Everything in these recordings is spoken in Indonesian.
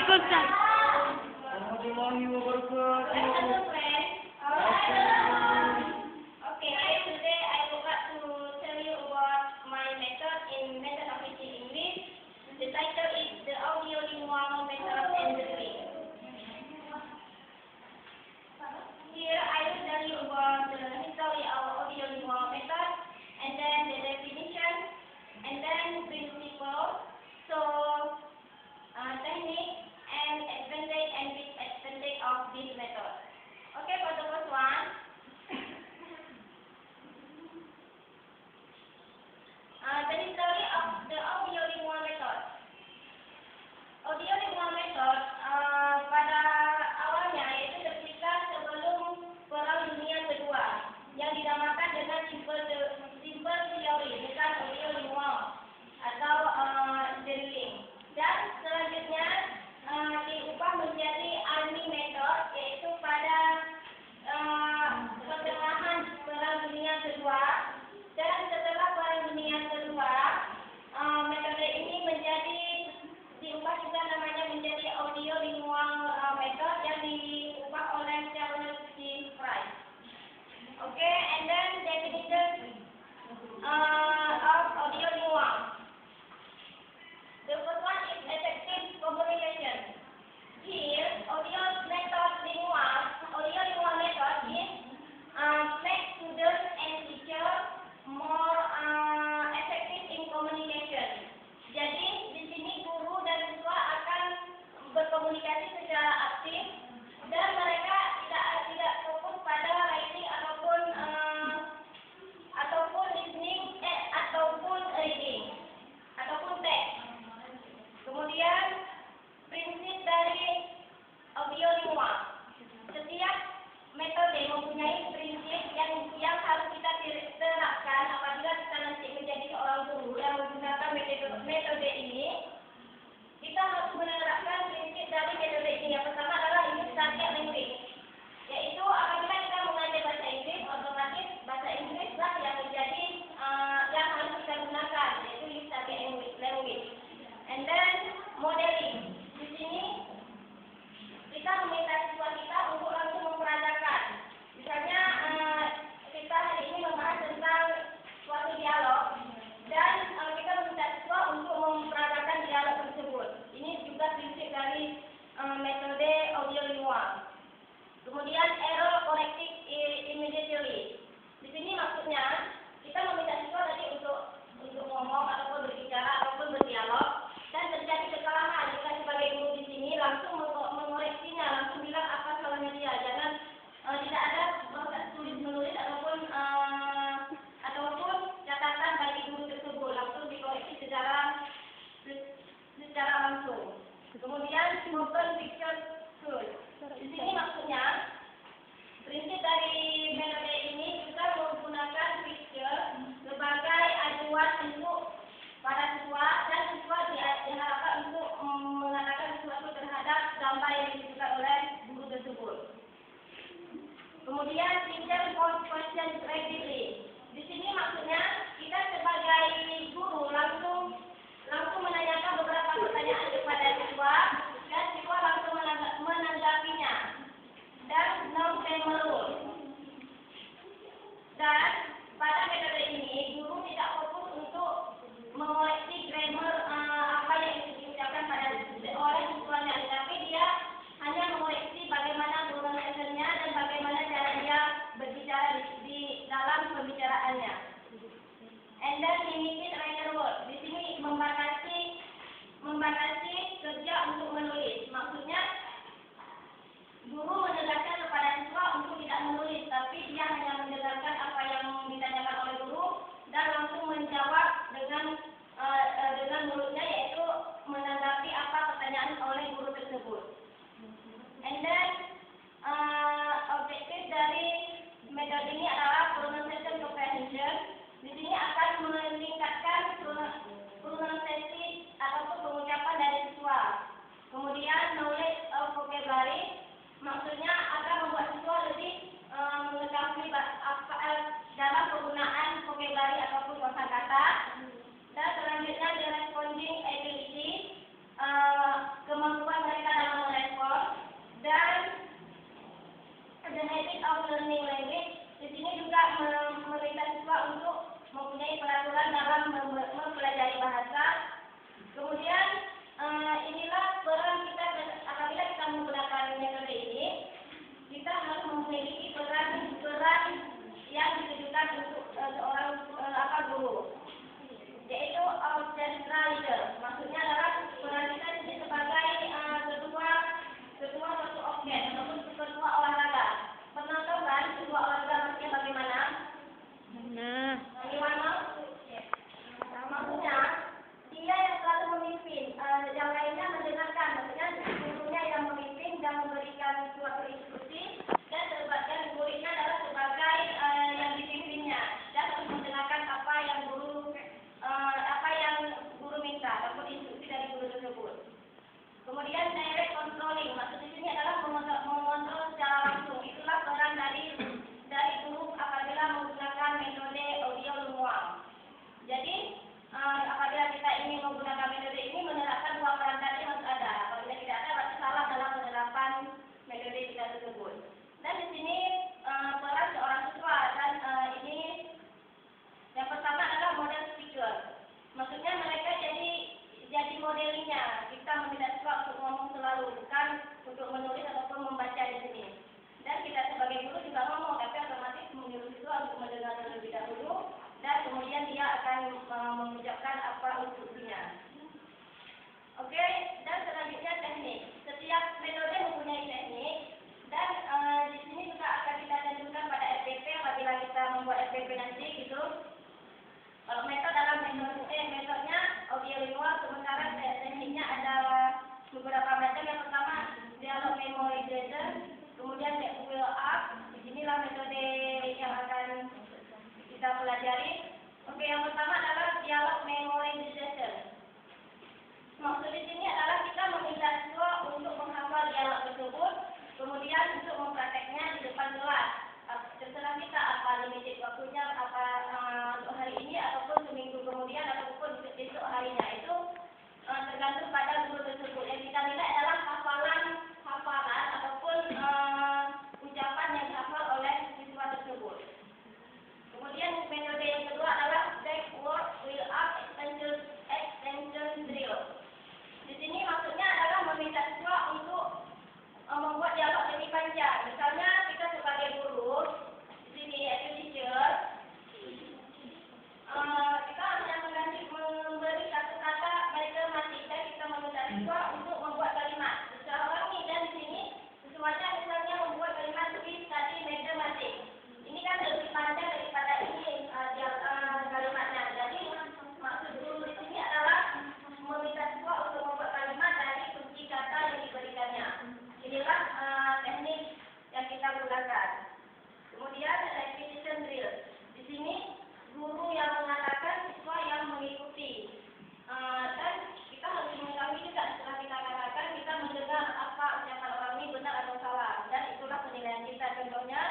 Waalaikumsalam. Warahmatullahi wabarakatuh. Okay, today I forgot to tell you about my method in Method of Teaching English. The title is the audiolingual method and the link. Here I will tell you about the history of audiolingual method, and then the definition, and then principle, so technique and advantage and disadvantage of this method. Okay, for the first one. The history of the audiolingual method. Audiolingual method pada awalnya yaitu tercipta sebelum Perang Dunia Kedua yang dinamakan dengan simple theory, bukan audiolingual atau drilling. Dan selanjutnya diubah menjadi army method yaitu pada pertengahan Perang Dunia Kedua. Dan setelah Perang Dunia Kedua, metode ini diubah juga namanya menjadi audiolingual method yang diubah oleh Charles C. Price. Okay, and then definition of audiolingual. The first one is effective communication. Here, audiolingual method is make students and teachers more effective in communication. Jadi di sini guru dan siswa akan berkomunikasi secara aktif dan mereka tidak fokus pada writing ataupun listening ataupun reading ataupun teks. Kemudian prinsip dari audiolingual. Setiap metode mempunyai prinsip yang harus kita terapkan apabila kita nanti menjadi seorang guru yang menggunakan metode ini. Kita harus menerapkan prinsip dari metode ini. Yang pertama adalah use target language, yaitu apabila kita mengajar bahasa Inggris, otomatis bahasa Inggrislah yang menjadi yang harus kita gunakan, yaitu use target language. And then modeling. Di sini kita meminta siswa kita untuk langsung mempraktikkan. Misalnya kita hari ini membahas tentang suatu dialog dan kita meminta siswa untuk mempraktikkan dialog tersebut. Ini juga prinsip dari metode audiolingual. Kemudian error corrected immediately. Di sini maksudnya kita meminta siswa tadi untuk ngomong ataupun berbicara ataupun berdialog dan terjadi kesalahan. Kita sebagai guru di sini langsung mengoreksinya, langsung bilang apa salahnya dia. Jangan tidak ada tulis menulis ataupun catatan bagi guru tersebut, langsung dikoreksi secara langsung. Kemudian spoken picture tool. Di sini maksudnya prinsip dari metode ini juga menggunakan picture sebagai acuan untuk para siswa dan siswa diharapkan untuk mengatakan sesuatu terhadap gambar yang ditunjukkan oleh guru tersebut. Kemudian teacher pose question repeatedly. Di sini maksudnya kita sebagai guru langsung menanyakan beberapa pertanyaan kepada siswa dan siswa langsung menanggapinya. Dan non-grammar rule. Dan pada metode ini guru tidak fokus untuk mengoreksi grammar apa yang diucapkan pada oleh siswanya, tetapi dia hanya mengoreksi bagaimana pronunciation-nya dan bagaimana cara dia berbicara di dalam pembicaraannya. And then limited writer work. Di sini membatasi kerja untuk menulis. Maksudnya guru menegaskan kepada siswa untuk tidak menulis, tapi dia hanya mendengarkan apa yang ditanyakan oleh guru dan langsung menjawab dengan mulutnya, yaitu menanggapi apa pertanyaan oleh guru tersebut. And then objektif dari metode ini adalah pronunciation comprehension. Di sini akan meningkatkan pronunciasi ataupun pengucapan dari siswa. Kemudian knowledge of vocabulary, maksudnya akan membuat siswa lebih mengetahui dalam penggunaan vocabulary ataupun kosakata. Dan selanjutnya the responding ability, kemampuan mereka ataupun instruksi dari guru tersebut. Kemudian direct controlling, maksud di sini adalah mengontrol secara langsung. Itulah peran dari guru apabila menggunakan metode audio luang. Jadi apabila kita ingin menggunakan metode ini, menerapkan dua peran tadi harus ada. Apabila tidak ada, berarti salah dalam penerapan metode kita tersebut. Dan di sini peran seorang siswa, dan ini yang pertama adalah model speaker. Maksudnya mereka jadi modelingnya. Kita meminta siswa untuk ngomong selalu, bukan untuk menulis ataupun membaca di sini. Dan kita sebagai guru juga ngomong, tapi otomatis menyuruh siswa untuk mendengar terlebih dahulu, dan kemudian dia akan mengucapkan apa instruksinya. Oke, dan selanjutnya teknik. Setiap metode mempunyai teknik, dan di sini juga akan kita tentukan pada FPP apabila kita membuat FPP nanti gitu. Kalau metode dalam metodenya audiolingual, sementara tekniknya ada beberapa macam. Yang pertama dialog memorization, kemudian wheel up. Disinilah metode yang akan kita pelajari. Oke, yang pertama adalah dialog memorization. Maksud di sini adalah kita meminta siswa untuk menghafal dialog tersebut, kemudian untuk memprakteknya di depan kelas. Terserah kita apa limited waktunya, apa untuk hari ini ataupun seminggu kemudian ataupun besok harinya, itu tergantung pada guru tersebut. Yang kita nilai adalah hafalan ataupun ucapan yang dihafal oleh siswa tersebut. Kemudian metode yang kedua adalah backward wheel up extension drill. Di sini maksudnya adalah meminta siswa untuk membuat dialog lebih panjang. Misalnya kita sebagai guru, di sini yaitu teacher, kita hanya memberi kata-kata matematik, dan kita meminta siswa untuk membuat kalimat secara ulangi. Dan di sini siswanya misalnya membuat kalimat tulis tadi matematik. Ini kan lebih panjang daripada ini kalimatnya. Jadi maksud guru di sini adalah meminta siswa untuk membuat kalimat dari kunci kata yang diberikannya. Inilah teknik yang kita gunakan. Kemudian repetition drill. Di sini guru yang mengatakan, siswa yang mengikuti. Dan kita harus mengetahui juga setelah kita katakan, kita mendengar apa ucapan orang ini benar atau salah. Dan itulah penilaian kita. Contohnya,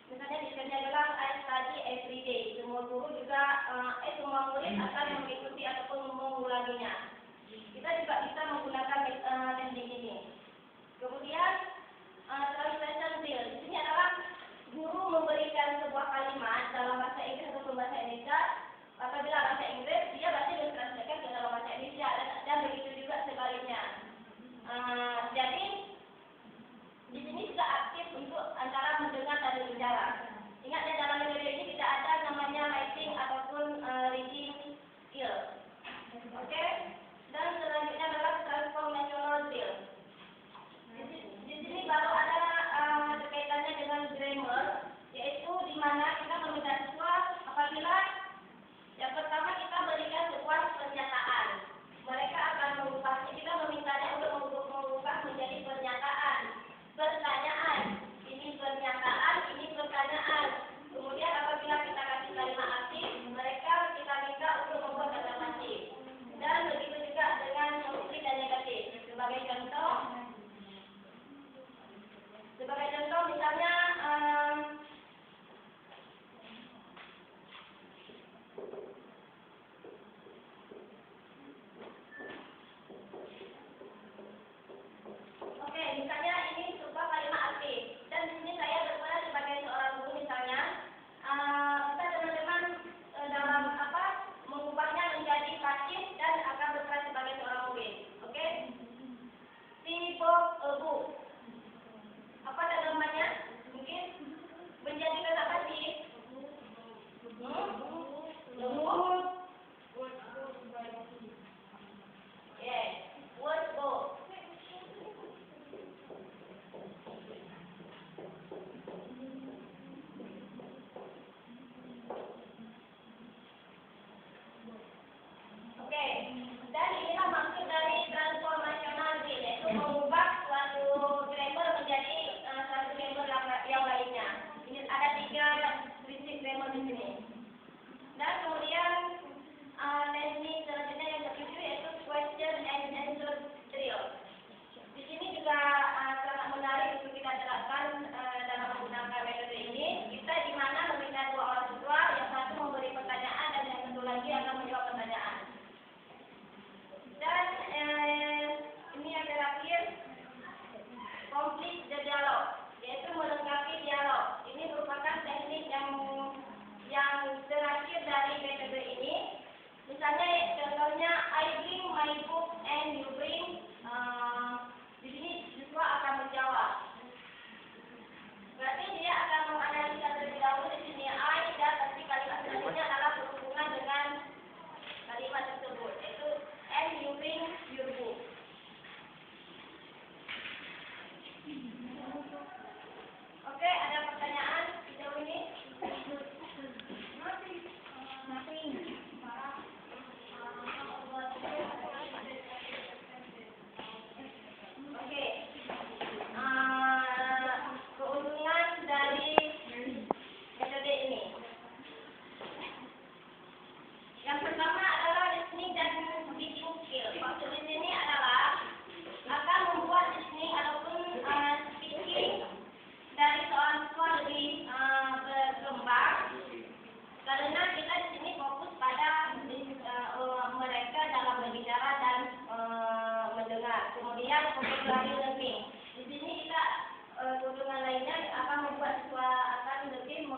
misalnya di sini bilang I study every day. Semua guru juga, semua murid akan mengikuti ataupun mengulanginya. Kita juga bisa menggunakan teknik ini. Kemudian translation drill. Di sini adalah guru memberikan sebuah kalimat dalam bahasa Inggris atau bahasa Indonesia. Apabila bahasa Inggris, dia pasti mentranslatekan ke dalam bahasa Indonesia, dan begitu juga sebaliknya. Jadi di sini juga aktif untuk antara mendengar dan berbicara. Ingat ya, dalam metode ini tidak ada namanya writing ataupun reading skill. Oke. Dan selanjutnya adalah transformational drill. Di sini baru ada kaitannya dengan grammar, yaitu di mana kita meminta siswa apabila yang pertama kita beri Kemudian vocabulary learning. Di sini kita keuntungan lainnya akan membuat siswa akan lebih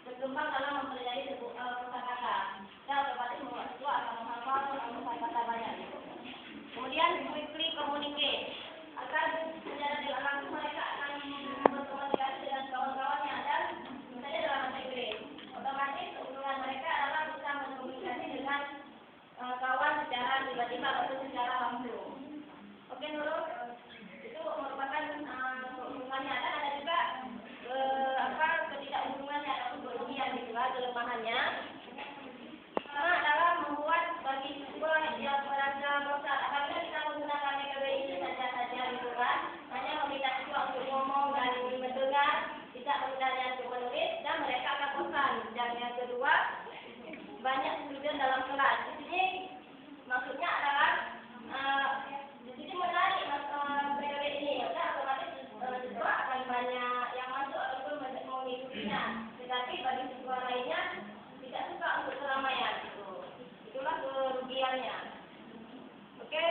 berkembang dalam mempelajari kosakata. Dan otomatis membuat siswa akan menghafal kosakata banyak. Kemudian quickly communicate. Akan secara tidak langsung mereka akan berkomunikasi dengan kawan-kawannya dan misalnya dalam bahasa Inggris. Otomatis keuntungan mereka adalah bisa berkomunikasi dengan kawan secara tiba-tiba atau secara langsung. Oke, Nurul, itu merupakan keuntungannya. Dan ada juga ketidakuntungannya atau berlebihan juga kelemahannya. Karena adalah membuat bagi siswa yang merasa bosan apabila kita menggunakan metode ini saja gitu kan, hanya meminta siswa untuk ngomong dan mendengar, tidak memintanya untuk menulis, dan mereka akan bosan. Dan yang kedua, banyak student dalam kelas. Di sini maksudnya adalah di sini menarik metode ini, maka otomatis siswa akan banyak yang masuk ataupun mengikutinya. Tetapi bagi siswa lainnya tidak suka untuk keramaian. Itulah kerugiannya. Oke?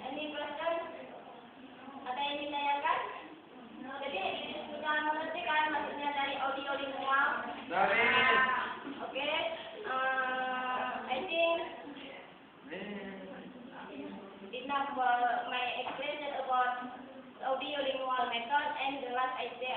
Any question? Ada yang ditanyakan? Jadi sudah mengerti kan maksudnya dari audio lingual? Dari. Oke. I think enough for my explanation about audio lingual method, and the last I say